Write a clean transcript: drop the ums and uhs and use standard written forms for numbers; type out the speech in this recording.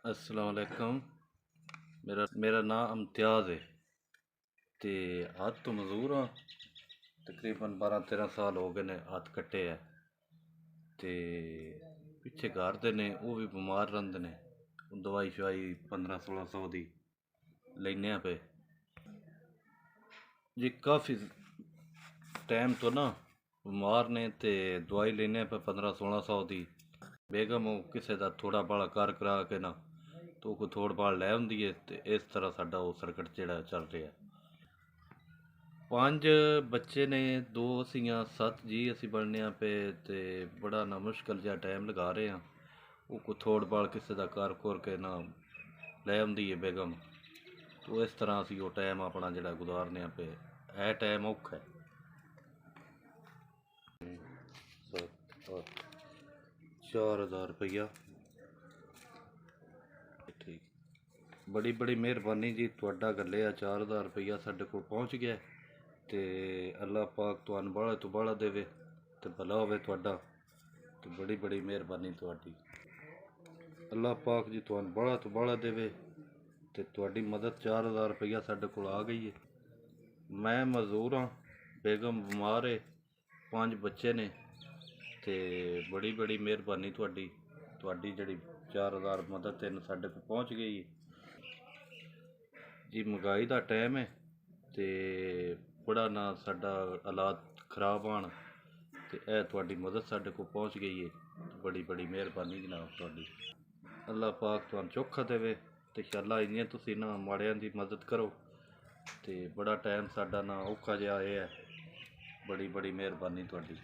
अस्सलाम वालेकुम। मेरा नाम इम्तियाज़ है। तो हत्थ तो मजदूर हाँ, तकरीबन 12-13 साल हो गए ने हत्थ कट्टे है। तो पिछे घर दे ने वो भी बीमार रहिंदे ने, दवाई शवाई 1500-1600 की लेने पे जी। काफ़ी टाइम तो ना बीमार ने, तो दवाई लेने पे 1500-1600 की। बेगम वो किसी का थोड़ा बाला कर करा के ना तो कोई थोड़ बाल लै आउंदी है। तो इस तरह साडा वो सर्कट जिहड़ा चल रहा है। 5 बच्चे ने, 2 असियां 7 जी असी बनने पे। तो बड़ा ना मुश्किल जिहा टाइम लगा रहे हैं। वो कोई थोड़ बाल किसी का कर कुर के ना लै आउंदी है बेगम। तो इस तरह असी वो टाइम अपना जिहड़ा गुजारने पे। है टाइम औखा है। 4000 रुपया ठीक। बड़ी बड़ी मेहरबानी जी, तुहाडा गल्ले 4000 रुपया साडे कोल पहुँच गया। तो अल्लाह पाक तुहानू बाहला तो बाहला देवे, तो भला होवे तुहाडा। तो बड़ी बड़ी मेहरबानी तुहाडी। अल्लाह पाक जी तुहानू बाहला तो बाहला देवे। तो तुहाडी मदद 4000 रुपया साडे कोल आ गई है। मैं मजदूर हाँ, बेगम बीमार है, 5 बच्चे ने। तो बड़ी बड़ी मेहरबानी तुहाडी, तुहाडी जिहड़ी 4000 मदद है साडे कोल पहुँच गई है जी। महंगाई का टाइम है, तो बड़ा ना साडा हालात खराब आन, तो यह तुहाडी मदद साडे कोल पहुँच गई है। बड़ी बड़ी मेहरबानी जनाब तुहाडी। अल्लाह पाक तुहानू चोखा देवे। तो इंशाअल्लाह इ'यां तुसीं ना माड़ियां दी मदद करो। तो बड़ा टाइम साडा ना औखा जिहा है। बड़ी बड़ी मेहरबानी तुहाडी।